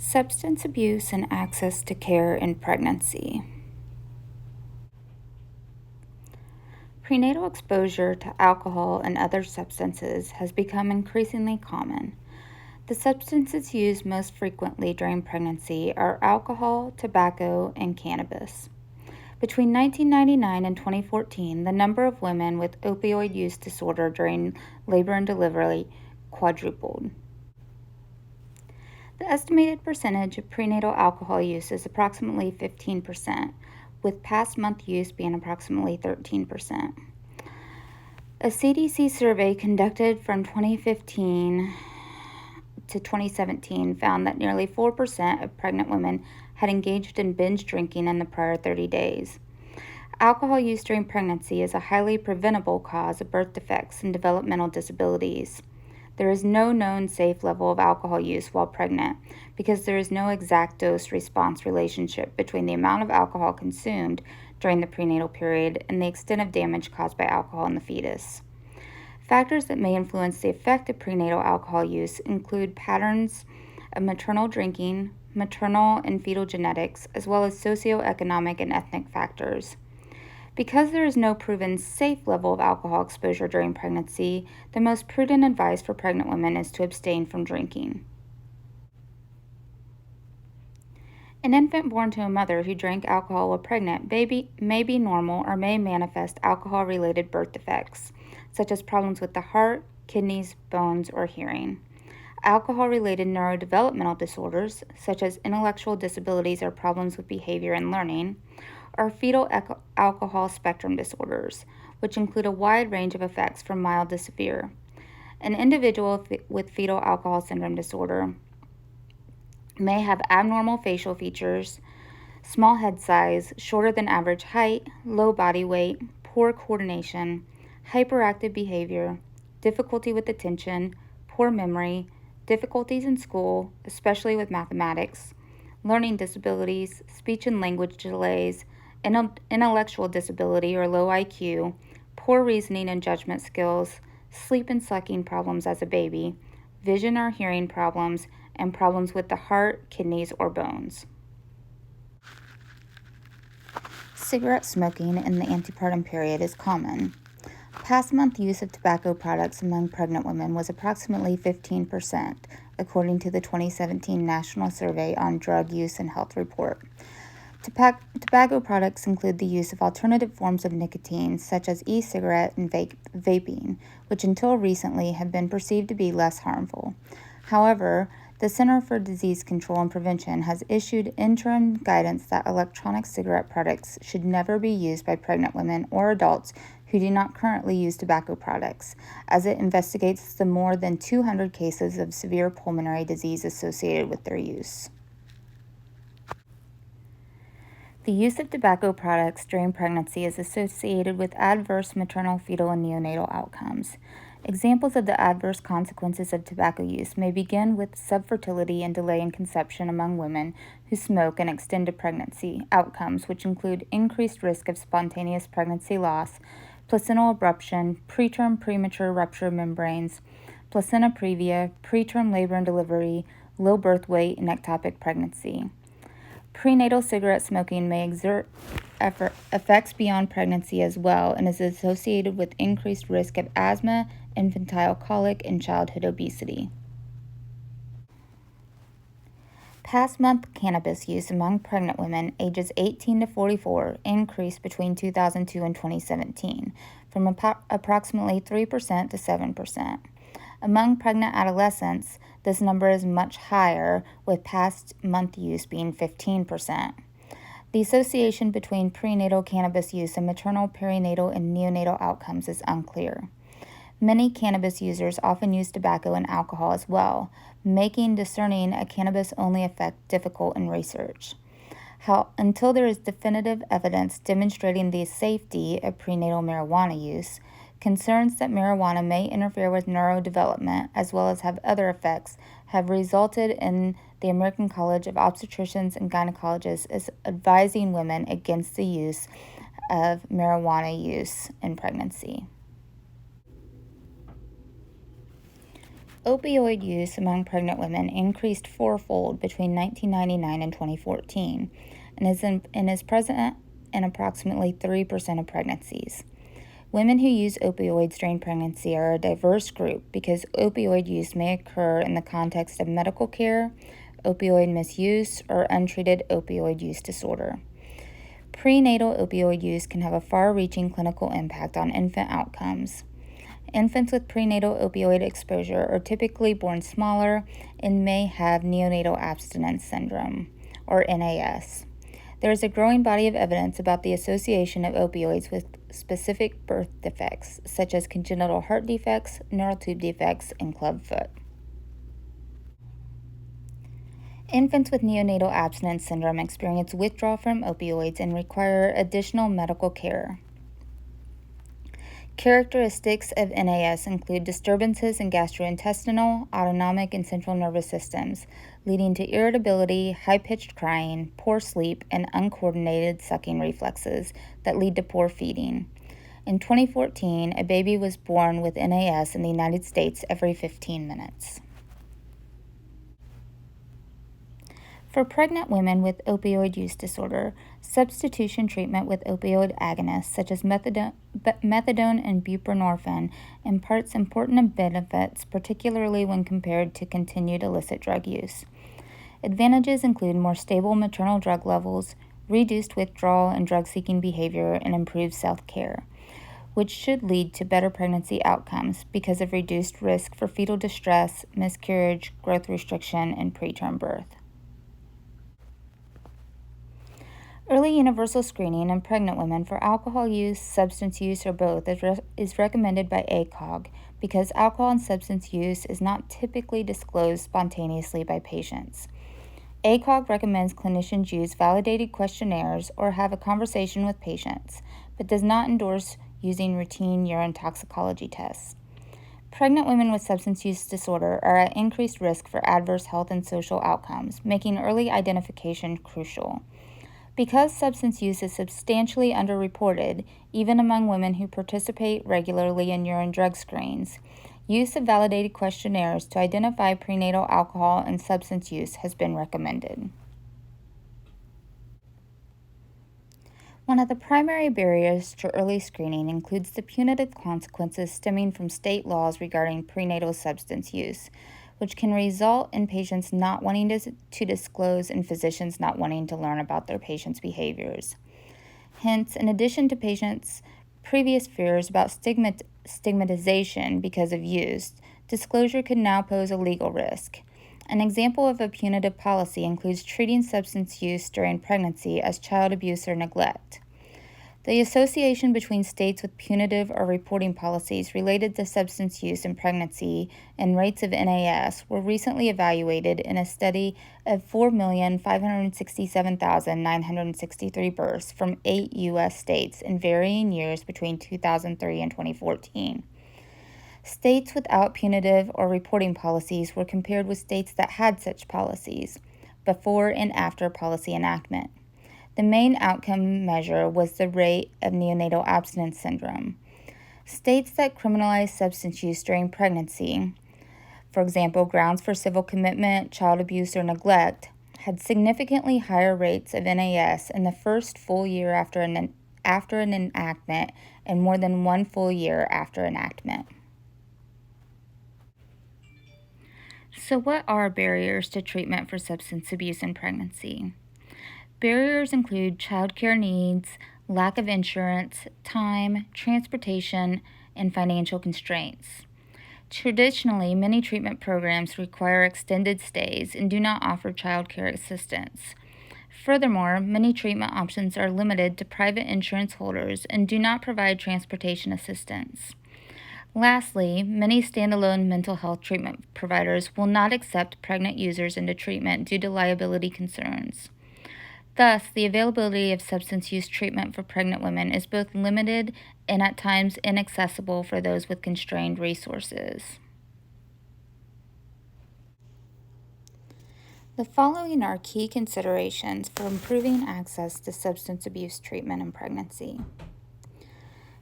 Substance abuse and access to care in pregnancy. Prenatal exposure to alcohol and other substances has become increasingly common. The substances used most frequently during pregnancy are alcohol, tobacco, and cannabis. Between 1999 and 2014, the number of women with opioid use disorder during labor and delivery quadrupled. The estimated percentage of prenatal alcohol use is approximately 15%, with past month use being approximately 13%. A CDC survey conducted from 2015 to 2017 found that nearly 4% of pregnant women had engaged in binge drinking in the prior 30 days. Alcohol use during pregnancy is a highly preventable cause of birth defects and developmental disabilities. There is no known safe level of alcohol use while pregnant because there is no exact dose-response relationship between the amount of alcohol consumed during the prenatal period and the extent of damage caused by alcohol in the fetus. Factors that may influence the effect of prenatal alcohol use include patterns of maternal drinking, maternal and fetal genetics, as well as socioeconomic and ethnic factors. Because there is no proven safe level of alcohol exposure during pregnancy, the most prudent advice for pregnant women is to abstain from drinking. An infant born to a mother who drank alcohol while pregnant may be normal or may manifest alcohol-related birth defects, such as problems with the heart, kidneys, bones, or hearing. Alcohol-related neurodevelopmental disorders, such as intellectual disabilities or problems with behavior and learning, or fetal alcohol spectrum disorders, which include a wide range of effects from mild to severe. An individual with fetal alcohol syndrome disorder may have abnormal facial features, small head size, shorter than average height, low body weight, poor coordination, hyperactive behavior, difficulty with attention, poor memory, difficulties in school, especially with mathematics, learning disabilities, speech and language delays, intellectual disability or low IQ, poor reasoning and judgment skills, sleep and sucking problems as a baby, vision or hearing problems, and problems with the heart, kidneys, or bones. Cigarette smoking in the antepartum period is common. Past month use of tobacco products among pregnant women was approximately 15%, according to the 2017 National Survey on Drug Use and Health Report. Tobacco products include the use of alternative forms of nicotine, such as e-cigarette and vaping, which until recently have been perceived to be less harmful. However, the Center for Disease Control and Prevention has issued interim guidance that electronic cigarette products should never be used by pregnant women or adults who do not currently use tobacco products, as it investigates the more than 200 cases of severe pulmonary disease associated with their use. The use of tobacco products during pregnancy is associated with adverse maternal, fetal, and neonatal outcomes. Examples of the adverse consequences of tobacco use may begin with subfertility and delay in conception among women who smoke and extend to pregnancy outcomes, which include increased risk of spontaneous pregnancy loss, placental abruption, preterm premature rupture of membranes, placenta previa, preterm labor and delivery, low birth weight, and ectopic pregnancy. Prenatal cigarette smoking may exert effects beyond pregnancy as well and is associated with increased risk of asthma, infantile colic, and childhood obesity. Past month cannabis use among pregnant women ages 18 to 44 increased between 2002 and 2017 from approximately 3% to 7%. Among pregnant adolescents, this number is much higher, with past month use being 15%. The association between prenatal cannabis use and maternal, perinatal, and neonatal outcomes is unclear. Many cannabis users often use tobacco and alcohol as well, making discerning a cannabis-only effect difficult in research. Until there is definitive evidence demonstrating the safety of prenatal marijuana use, concerns that marijuana may interfere with neurodevelopment as well as have other effects have resulted in the American College of Obstetricians and Gynecologists is advising women against the use of marijuana use in pregnancy. Opioid use among pregnant women increased fourfold between 1999 and 2014 and is present in approximately 3% of pregnancies. Women who use opioids during pregnancy are a diverse group because opioid use may occur in the context of medical care, opioid misuse, or untreated opioid use disorder. Prenatal opioid use can have a far-reaching clinical impact on infant outcomes. Infants with prenatal opioid exposure are typically born smaller and may have neonatal abstinence syndrome, or NAS. There is a growing body of evidence about the association of opioids with specific birth defects, such as congenital heart defects, neural tube defects, and clubfoot. Infants with neonatal abstinence syndrome experience withdrawal from opioids and require additional medical care. Characteristics of NAS include disturbances in gastrointestinal, autonomic, and central nervous systems, leading to irritability, high-pitched crying, poor sleep, and uncoordinated sucking reflexes that lead to poor feeding. In 2014, a baby was born with NAS in the United States every 15 minutes. For pregnant women with opioid use disorder, substitution treatment with opioid agonists such as methadone and buprenorphine imparts important benefits, particularly when compared to continued illicit drug use. Advantages include more stable maternal drug levels, reduced withdrawal and drug-seeking behavior, and improved self-care, which should lead to better pregnancy outcomes because of reduced risk for fetal distress, miscarriage, growth restriction, and preterm birth. Early universal screening in pregnant women for alcohol use, substance use, or both is recommended by ACOG because alcohol and substance use is not typically disclosed spontaneously by patients. ACOG recommends clinicians use validated questionnaires or have a conversation with patients, but does not endorse using routine urine toxicology tests. Pregnant women with substance use disorder are at increased risk for adverse health and social outcomes, making early identification crucial. Because substance use is substantially underreported, even among women who participate regularly in urine drug screens, use of validated questionnaires to identify prenatal alcohol and substance use has been recommended. One of the primary barriers to early screening includes the punitive consequences stemming from state laws regarding prenatal substance use, which can result in patients not wanting to disclose and physicians not wanting to learn about their patients' behaviors. Hence, in addition to patients' previous fears about stigmatization because of use, disclosure could now pose a legal risk. An example of a punitive policy includes treating substance use during pregnancy as child abuse or neglect. The association between states with punitive or reporting policies related to substance use in pregnancy and rates of NAS were recently evaluated in a study of 4,567,963 births from 8 U.S. states in varying years between 2003 and 2014. States without punitive or reporting policies were compared with states that had such policies, before and after policy enactment. The main outcome measure was the rate of neonatal abstinence syndrome. States that criminalized substance use during pregnancy, for example, grounds for civil commitment, child abuse, or neglect, had significantly higher rates of NAS in the first full year after an enactment and more than 1 full year after enactment. So what are barriers to treatment for substance abuse in pregnancy? Barriers include childcare needs, lack of insurance, time, transportation, and financial constraints. Traditionally, many treatment programs require extended stays and do not offer childcare assistance. Furthermore, many treatment options are limited to private insurance holders and do not provide transportation assistance. Lastly, many standalone mental health treatment providers will not accept pregnant users into treatment due to liability concerns. Thus, the availability of substance use treatment for pregnant women is both limited and at times inaccessible for those with constrained resources. The following are key considerations for improving access to substance abuse treatment in pregnancy.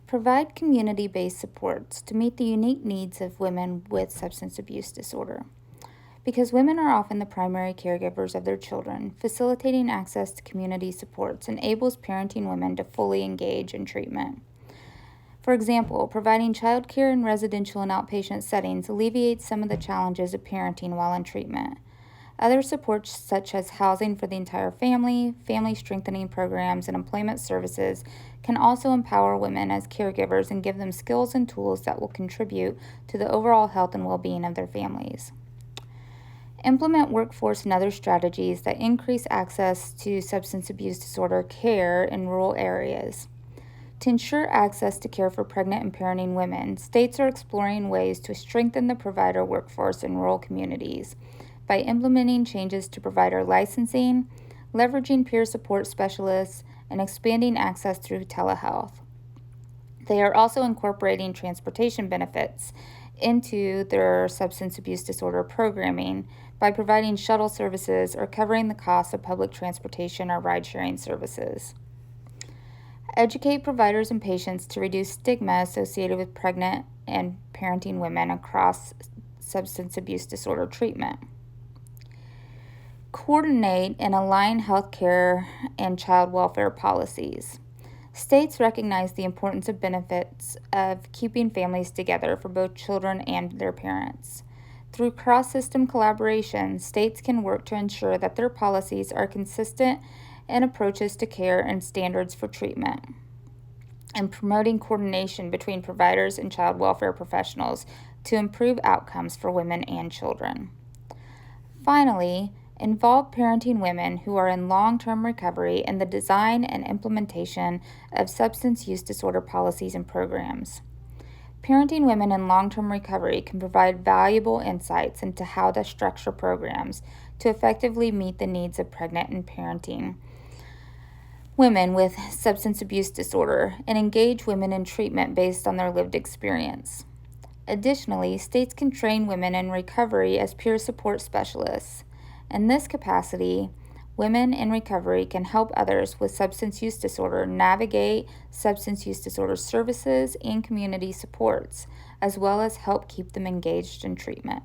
Provide community-based supports to meet the unique needs of women with substance abuse disorder. Because women are often the primary caregivers of their children, facilitating access to community supports enables parenting women to fully engage in treatment. For example, providing childcare in residential and outpatient settings alleviates some of the challenges of parenting while in treatment. Other supports, such as housing for the entire family, family strengthening programs, and employment services, can also empower women as caregivers and give them skills and tools that will contribute to the overall health and well-being of their families. Implement workforce and other strategies that increase access to substance abuse disorder care in rural areas. To ensure access to care for pregnant and parenting women, states are exploring ways to strengthen the provider workforce in rural communities by implementing changes to provider licensing, leveraging peer support specialists, and expanding access through telehealth. They are also incorporating transportation benefits into their substance abuse disorder programming by providing shuttle services or covering the cost of public transportation or ride-sharing services. Educate providers and patients to reduce stigma associated with pregnant and parenting women across substance abuse disorder treatment. Coordinate and align healthcare and child welfare policies. States recognize the importance of benefits of keeping families together for both children and their parents. Through cross-system collaboration, states can work to ensure that their policies are consistent in approaches to care and standards for treatment, and promoting coordination between providers and child welfare professionals to improve outcomes for women and children. Finally, involve parenting women who are in long-term recovery in the design and implementation of substance use disorder policies and programs. Parenting women in long-term recovery can provide valuable insights into how to structure programs to effectively meet the needs of pregnant and parenting women with substance abuse disorder and engage women in treatment based on their lived experience. Additionally, states can train women in recovery as peer support specialists. In this capacity, women in recovery can help others with substance use disorder navigate substance use disorder services and community supports, as well as help keep them engaged in treatment.